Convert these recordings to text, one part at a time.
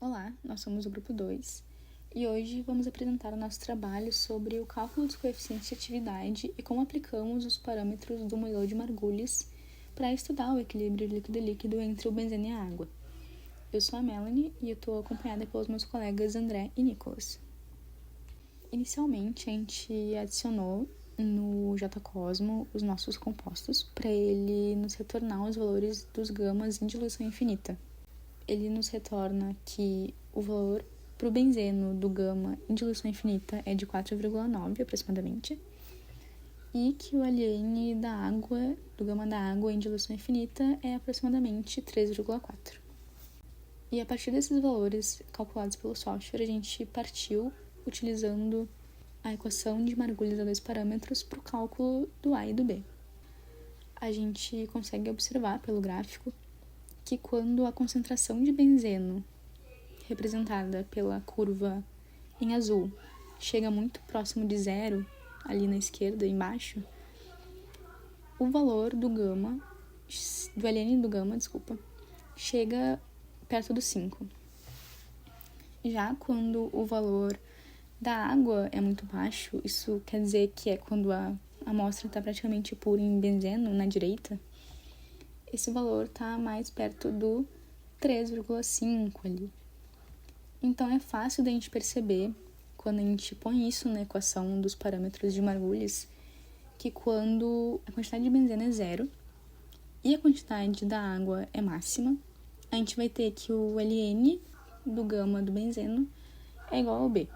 Olá, nós somos o grupo 2 e hoje vamos apresentar o nosso trabalho sobre o cálculo dos coeficientes de atividade e como aplicamos os parâmetros do modelo de Margulis para estudar o equilíbrio líquido-líquido entre o benzeno e a água. Eu sou a Melanie e eu estou acompanhada pelos meus colegas André e Nicolas. Inicialmente, a gente adicionou no JCosmo os nossos compostos para ele nos retornar os valores dos gamas em diluição infinita. Ele nos retorna que o valor para o benzeno do gama em diluição infinita é de 4,9 aproximadamente, e que o alene da água, do gama da água em diluição infinita, é aproximadamente 3,4. E a partir desses valores calculados pelo software, a gente partiu utilizando a equação de Margulis a dois parâmetros para o cálculo do A e do B. A gente consegue observar pelo gráfico que quando a concentração de benzeno, representada pela curva em azul, chega muito próximo de zero, ali na esquerda, embaixo, o valor do gama, do alene do gama, chega perto do 5. Já quando o valor da água é muito baixo, isso quer dizer que é quando a amostra está praticamente pura em benzeno, na direita, esse valor está mais perto do 3,5 ali. Então é fácil da gente perceber, quando a gente põe isso na equação dos parâmetros de Margulis, que quando a quantidade de benzeno é zero e a quantidade da água é máxima, a gente vai ter que o Ln do gama do benzeno é igual ao B.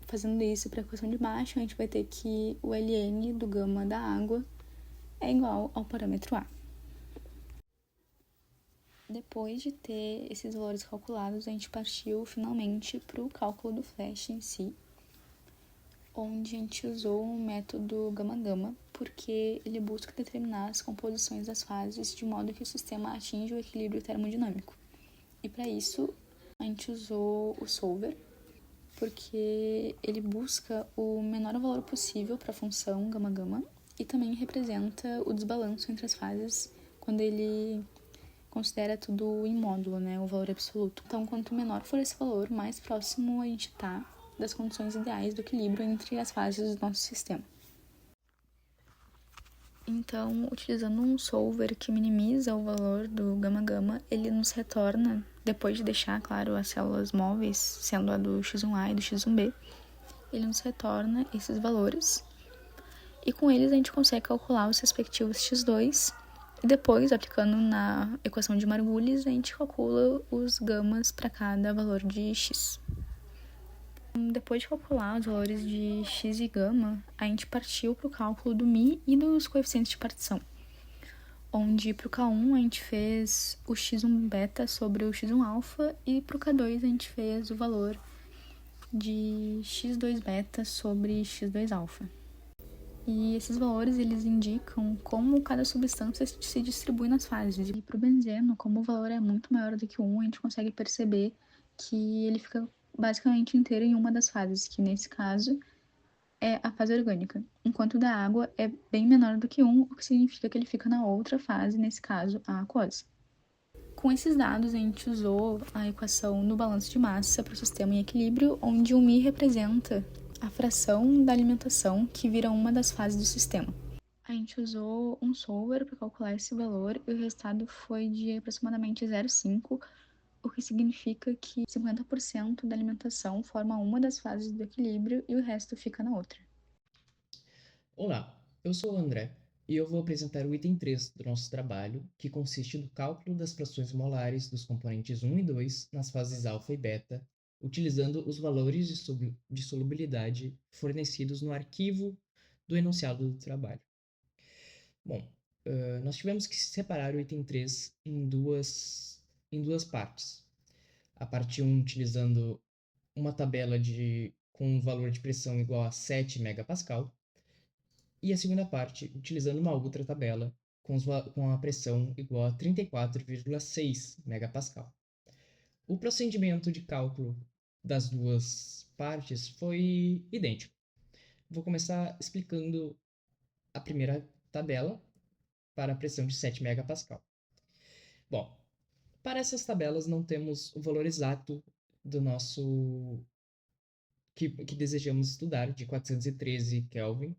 Fazendo isso para a equação de baixo, a gente vai ter que o Ln do gama da água é igual ao parâmetro A. Depois de ter esses valores calculados, a gente partiu finalmente para o cálculo do flash em si, onde a gente usou o método gama-gama, porque ele busca determinar as composições das fases de modo que o sistema atinja o equilíbrio termodinâmico. E para isso, a gente usou o solver, porque ele busca o menor valor possível para a função gama-gama e também representa o desbalanço entre as fases quando ele considera tudo em módulo, né, o valor absoluto. Então, quanto menor for esse valor, mais próximo a gente está das condições ideais do equilíbrio entre as fases do nosso sistema. Então, utilizando um solver que minimiza o valor do gama-gama, ele nos retorna, depois de deixar, claro, as células móveis, sendo a do x1A e do x1B, ele nos retorna esses valores, e com eles a gente consegue calcular os respectivos x2, e depois, aplicando na equação de Margulis, a gente calcula os gamas para cada valor de x. Depois de calcular os valores de x e gama, a gente partiu para o cálculo do μ e dos coeficientes de partição, onde para o K1 a gente fez o x1 beta sobre o x1 alfa e para o K2 a gente fez o valor de x2 beta sobre x2 alfa. E esses valores, eles indicam como cada substância se distribui nas fases. E para o benzeno, como o valor é muito maior do que 1, a gente consegue perceber que ele fica basicamente inteiro em uma das fases, que nesse caso é a fase orgânica, enquanto o da água é bem menor do que 1, o que significa que ele fica na outra fase, nesse caso, a aquosa. Com esses dados, a gente usou a equação do balanço de massa para o sistema em equilíbrio, onde o μ representa a fração da alimentação que vira uma das fases do sistema. A gente usou um solver para calcular esse valor e o resultado foi de aproximadamente 0,5, o que significa que 50% da alimentação forma uma das fases do equilíbrio e o resto fica na outra. Olá, eu sou o André e eu vou apresentar o item 3 do nosso trabalho, que consiste no cálculo das frações molares dos componentes 1 e 2 nas fases alfa e beta, utilizando os valores de solubilidade fornecidos no arquivo do enunciado do trabalho. Bom, nós tivemos que separar o item 3 em duas partes. A parte 1 utilizando uma tabela com um valor de pressão igual a 7 megapascal, e a segunda parte utilizando uma outra tabela com a pressão igual a 34,6 megapascal. O procedimento de cálculo das duas partes foi idêntico. Vou começar explicando a primeira tabela para a pressão de 7 megapascal. Bom, Para essas tabelas não temos o valor exato do nosso que desejamos estudar, de 413 Kelvin.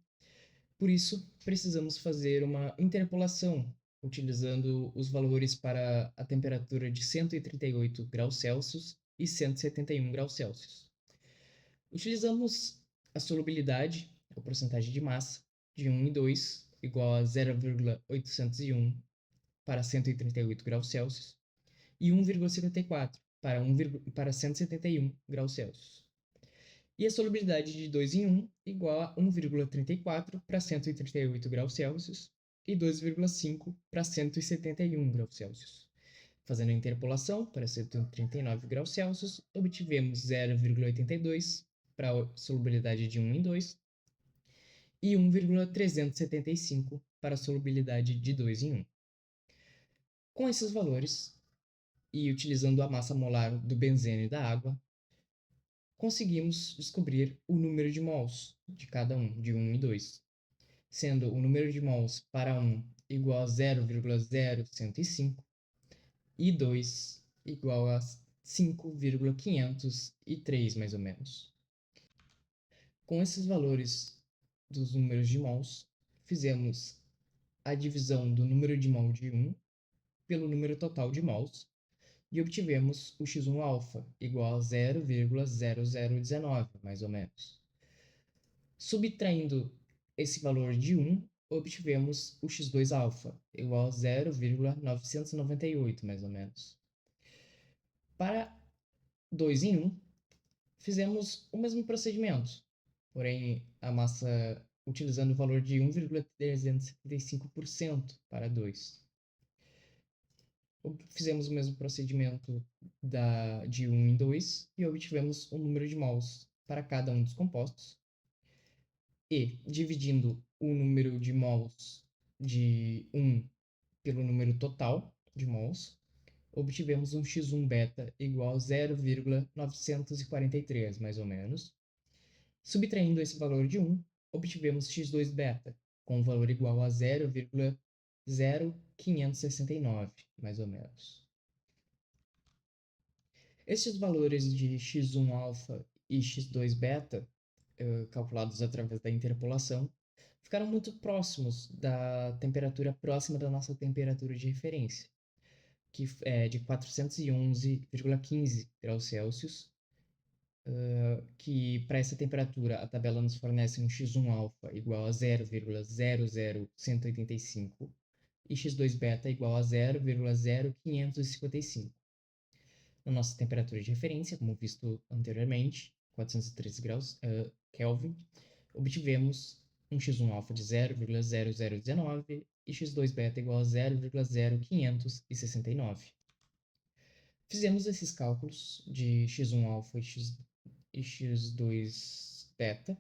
Por isso, precisamos fazer uma interpolação, utilizando os valores para a temperatura de 138 graus Celsius e 171 graus Celsius. Utilizamos a solubilidade, a porcentagem de massa, de 1 e 2, igual a 0,801 para 138 graus Celsius, e 1,54 para 171 graus Celsius. E a solubilidade de 2 em 1 igual a 1,34 para 138 graus Celsius e 2,5 para 171 graus Celsius. Fazendo a interpolação para 139 graus Celsius, obtivemos 0,82 para a solubilidade de 1 em 2 e 1,375 para a solubilidade de 2 em 1. Com esses valores, e utilizando a massa molar do benzeno e da água, conseguimos descobrir o número de mols de cada um, de 1 e 2, sendo o número de mols para 1 igual a 0,0105 e 2 igual a 5,503, mais ou menos. Com esses valores dos números de mols, fizemos a divisão do número de mol de 1 pelo número total de mols e obtivemos o x1-alfa igual a 0,0019, mais ou menos. Subtraindo esse valor de 1, obtivemos o x2-alfa igual a 0,998, mais ou menos. Para 2 em 1, fizemos o mesmo procedimento, porém a massa utilizando o valor de 1,375% para 2. Fizemos o mesmo procedimento de 1 em 2 e obtivemos o número de mols para cada um dos compostos. E, dividindo o número de mols de 1 pelo número total de mols, obtivemos um x1 beta igual a 0,943, mais ou menos. Subtraindo esse valor de 1, obtivemos x2 beta com um valor igual a 0,0569, mais ou menos. Esses valores de x1 alfa e x2 beta, calculados através da interpolação, ficaram muito próximos da temperatura próxima da nossa temperatura de referência, que é de 411,15 graus Celsius, que para essa temperatura a tabela nos fornece um x1-alfa igual a 0,00185 e x2 beta igual a 0,0555. Na nossa temperatura de referência, como visto anteriormente, 413 graus Kelvin, obtivemos um x1-alfa de 0,0019 e x2 beta igual a 0,0569. Fizemos esses cálculos de x1-alfa e x2 beta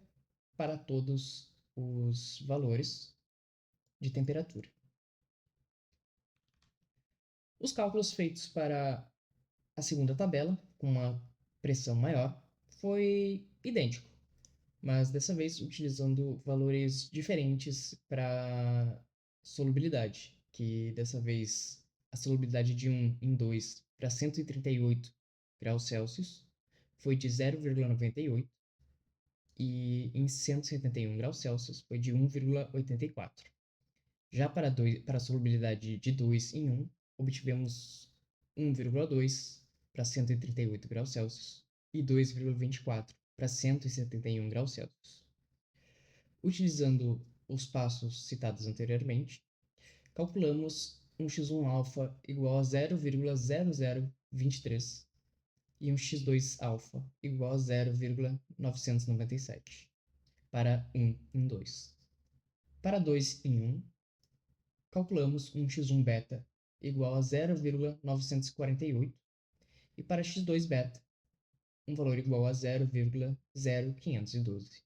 para todos os valores de temperatura. Os cálculos feitos para a segunda tabela, com uma pressão maior, foi idêntico, mas dessa vez utilizando valores diferentes para solubilidade, que dessa vez a solubilidade de 1 em 2 para 138 graus Celsius foi de 0,98 e em 171 graus Celsius foi de 1,84. Já para a solubilidade de 2 em 1, obtivemos 1,2 para 138 graus Celsius e 2,24 para 171 graus Celsius. Utilizando os passos citados anteriormente, calculamos um x1-alfa igual a 0,0023 e um x2-alfa igual a 0,997 para 1 em 2. Para 2 em 1, calculamos um x1 beta igual a 0,948 e para x2 beta um valor igual a 0,0512.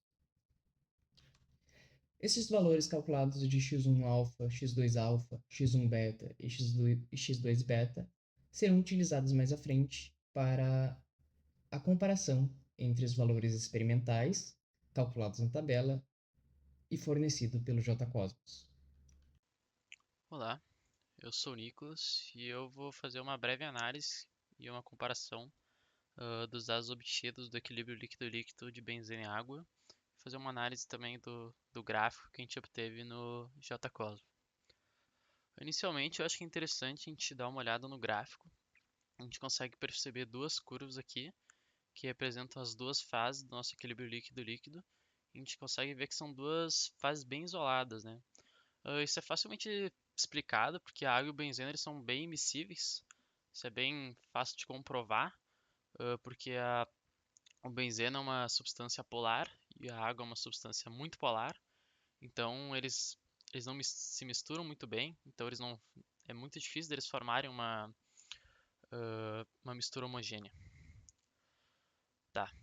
Esses valores calculados de x1 alfa, x2 alfa, x1 beta e x2 beta serão utilizados mais à frente para a comparação entre os valores experimentais calculados na tabela e fornecido pelo J. Cosmos. Olá, Eu sou o Nicolas e eu vou fazer uma breve análise e uma comparação dos dados obtidos do equilíbrio líquido-líquido de benzene e água. Fazer uma análise também do gráfico que a gente obteve no JCosmos. Inicialmente, eu acho que é interessante a gente dar uma olhada no gráfico. A gente consegue perceber duas curvas aqui que representam as duas fases do nosso equilíbrio líquido-líquido. A gente consegue ver que são duas fases bem isoladas, né? Isso é facilmente explicado porque a água e o benzeno eles são bem imissíveis. Isso é bem fácil de comprovar, porque o benzeno é uma substância polar e a água é uma substância muito polar. Então eles não se misturam muito bem. Então eles não é muito difícil deles formarem uma mistura homogênea. Tá.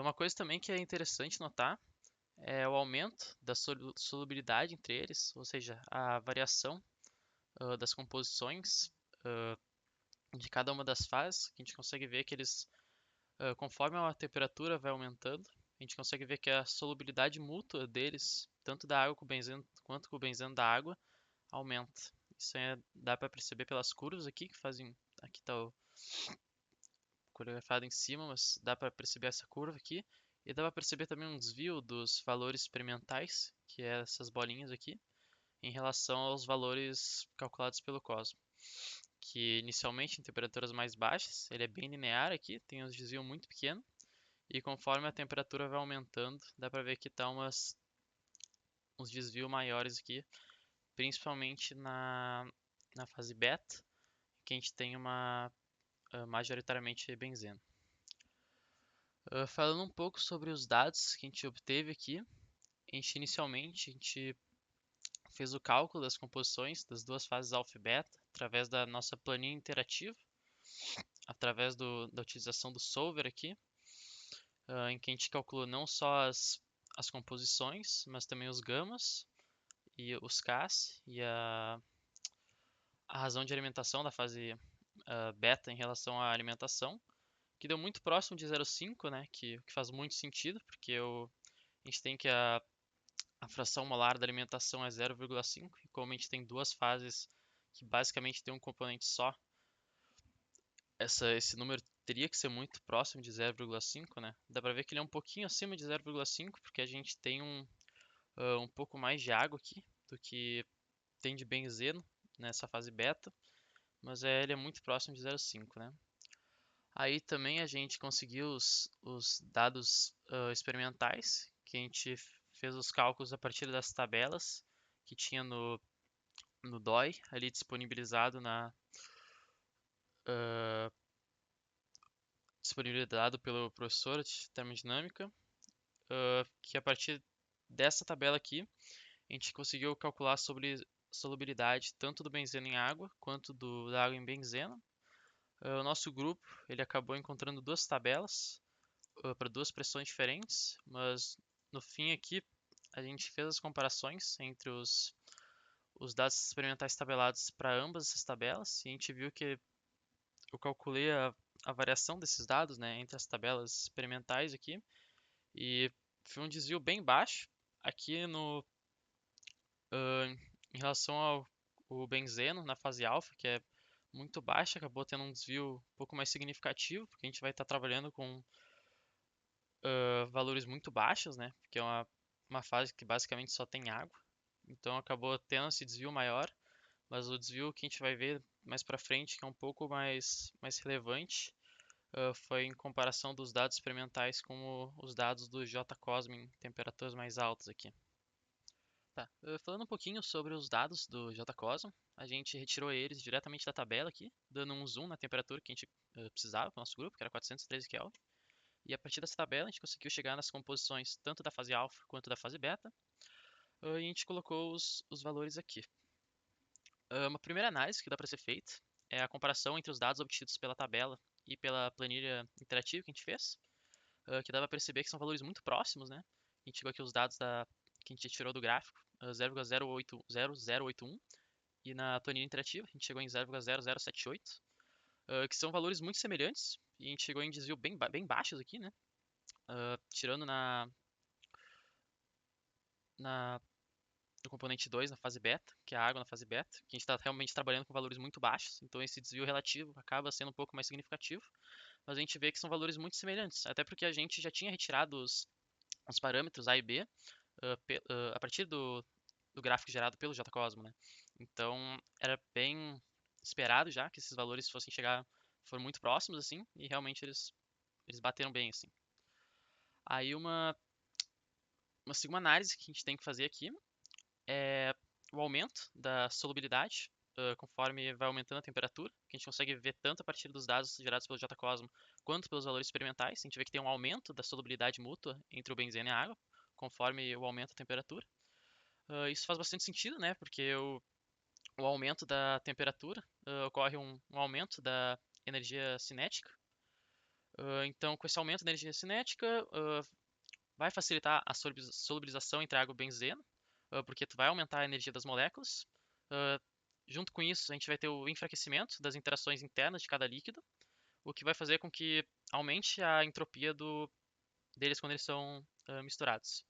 Uma coisa também que é interessante notar é o aumento da solubilidade entre eles, ou seja, a variação das composições de cada uma das fases. A gente consegue ver que eles, conforme a temperatura vai aumentando, a gente consegue ver que a solubilidade mútua deles, tanto da água com o benzeno quanto com o benzeno da água, aumenta. Isso dá para perceber pelas curvas aqui que fazem. Aqui está o coreografado em cima, mas dá para perceber essa curva aqui. E dá para perceber também um desvio dos valores experimentais, que é essas bolinhas aqui, em relação aos valores calculados pelo Cosmo. Que inicialmente em temperaturas mais baixas, ele é bem linear aqui, tem um desvio muito pequeno. E conforme a temperatura vai aumentando, dá para ver que tá uns desvios maiores aqui, principalmente na fase beta, que a gente tem uma majoritariamente benzeno. Falando um pouco sobre os dados que a gente obteve aqui, inicialmente a gente fez o cálculo das composições das duas fases alfa e beta através da nossa planilha interativa, através da utilização do solver aqui, em que a gente calculou não só as composições, mas também os gamas e os Ks e a razão de alimentação da fase beta em relação à alimentação, que deu muito próximo de 0,5, né, que faz muito sentido, porque a gente tem que a fração molar da alimentação é 0,5, e como a gente tem duas fases que basicamente tem um componente só, esse número teria que ser muito próximo de 0,5, né? Dá pra ver que ele é um pouquinho acima de 0,5, porque a gente tem um pouco mais de água aqui do que tem de benzeno nessa fase beta, mas ele é muito próximo de 0,5, né? Aí também a gente conseguiu os dados experimentais, que a gente fez os cálculos a partir das tabelas que tinha no DOI, ali disponibilizado uh, disponibilizado pelo professor de termodinâmica, que a partir dessa tabela aqui a gente conseguiu calcular sobre solubilidade tanto do benzeno em água quanto da água em benzeno. O nosso grupo ele acabou encontrando duas tabelas para duas pressões diferentes, mas no fim aqui a gente fez as comparações entre os dados experimentais tabelados para ambas essas tabelas e a gente viu que eu calculei a variação desses dados, né, entre as tabelas experimentais aqui e foi um desvio bem baixo aqui em relação ao benzeno na fase alfa, que é muito baixa, acabou tendo um desvio um pouco mais significativo, porque a gente vai estar trabalhando com valores muito baixos, né? Porque é uma fase que basicamente só tem água. Então acabou tendo esse desvio maior, mas o desvio que a gente vai ver mais para frente, que é um pouco mais relevante, foi em comparação dos dados experimentais com os dados do JCosmo em temperaturas mais altas aqui. Tá. Falando um pouquinho sobre os dados do JCosmo, a gente retirou eles diretamente da tabela aqui, dando um zoom na temperatura que a gente precisava para o nosso grupo, que era 413 Kelvin. E a partir dessa tabela a gente conseguiu chegar nas composições tanto da fase alfa quanto da fase beta. E a gente colocou os valores aqui. Uma primeira análise que dá para ser feita é a comparação entre os dados obtidos pela tabela e pela planilha interativa que a gente fez, que dá para perceber que são valores muito próximos, né? A gente chegou aqui os dados que a gente tirou do gráfico, 0,0081, e na planilha interativa a gente chegou em 0,0078, que são valores muito semelhantes, e a gente chegou em desvio bem baixos aqui, né? Tirando na do componente 2 na fase beta, que é a água na fase beta, que a gente está realmente trabalhando com valores muito baixos, então esse desvio relativo acaba sendo um pouco mais significativo, mas a gente vê que são valores muito semelhantes, até porque a gente já tinha retirado os parâmetros A e B a partir do gráfico gerado pelo JCosmo, né? Então era bem esperado já que esses valores fossem chegar, foram muito próximos assim, e realmente eles bateram bem assim. Aí uma segunda análise que a gente tem que fazer aqui é o aumento da solubilidade conforme vai aumentando a temperatura, que a gente consegue ver tanto a partir dos dados gerados pelo JCosmo quanto pelos valores experimentais. A gente vê que tem um aumento da solubilidade mútua entre o benzeno e a água, conforme o aumento da temperatura. Isso faz bastante sentido, né? Porque o aumento da temperatura ocorre um aumento da energia cinética. Então, com esse aumento da energia cinética, vai facilitar a solubilização entre água e benzeno, porque tu vai aumentar a energia das moléculas. Uh, Junto com isso, a gente vai ter o enfraquecimento das interações internas de cada líquido, o que vai fazer com que aumente a entropia deles quando eles são misturados.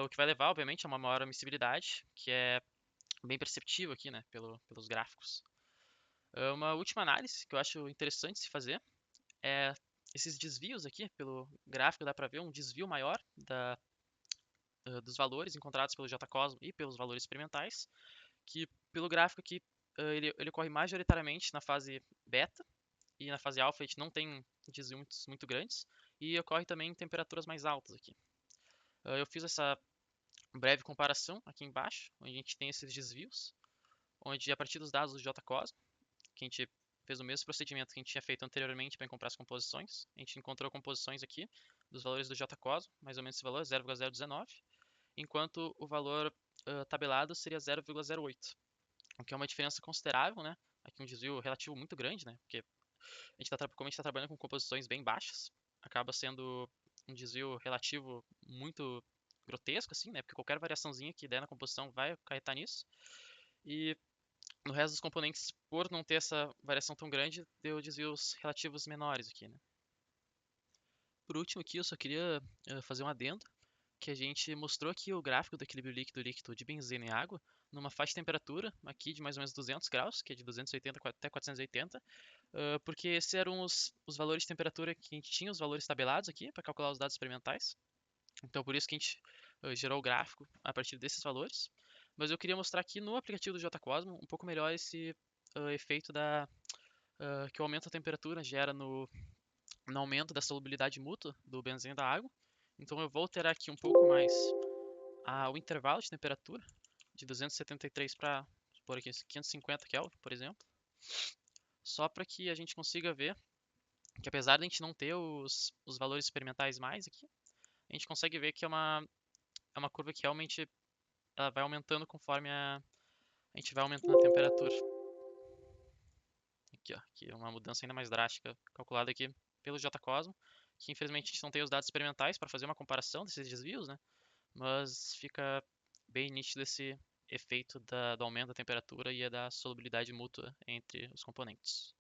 O que vai levar, obviamente, a uma maior miscibilidade, que é bem perceptível aqui, né, pelos gráficos. Uma última análise que eu acho interessante se fazer é esses desvios aqui. Pelo gráfico dá para ver um desvio maior dos valores encontrados pelo JCosmo e pelos valores experimentais, que pelo gráfico aqui ele ocorre majoritariamente na fase beta, e na fase alfa a gente não tem desvios muito grandes, e ocorre também em temperaturas mais altas aqui. Eu fiz essa breve comparação aqui embaixo, onde a gente tem esses desvios, onde a partir dos dados do JCosmo, que a gente fez o mesmo procedimento que a gente tinha feito anteriormente para encontrar as composições, a gente encontrou composições aqui dos valores do JCosmo, mais ou menos esse valor, 0,019, enquanto o valor tabelado seria 0,08, o que é uma diferença considerável, né? Aqui um desvio relativo muito grande, né? Porque como a gente está trabalhando com composições bem baixas, acaba sendo um desvio relativo muito grotesco, assim, né? Porque qualquer variaçãozinha que der na composição vai acarretar nisso. E no resto dos componentes, por não ter essa variação tão grande, deu desvios relativos menores aqui, né? Por último aqui, eu só queria fazer um adendo, que a gente mostrou aqui o gráfico do equilíbrio líquido-líquido de benzeno e água numa faixa de temperatura aqui de mais ou menos 200 graus, que é de 280 até 480, porque esses eram os valores de temperatura que a gente tinha, os valores tabelados aqui para calcular os dados experimentais. Então por isso que a gente gerou o gráfico a partir desses valores. Mas eu queria mostrar aqui no aplicativo do JCosmo um pouco melhor esse efeito que o aumento da temperatura gera no aumento da solubilidade mútua do benzeno e da água. Então eu vou alterar aqui um pouco mais o intervalo de temperatura de 273 para por aqui 550 Kelvin, por exemplo, só para que a gente consiga ver que apesar de a gente não ter os valores experimentais mais aqui, a gente consegue ver que é uma curva que realmente ela vai aumentando conforme a gente vai aumentando a temperatura. Aqui é uma mudança ainda mais drástica calculada aqui pelo JCosmo, que infelizmente a gente não tem os dados experimentais para fazer uma comparação desses desvios, né? Mas fica bem nítido esse efeito do aumento da temperatura e da solubilidade mútua entre os componentes.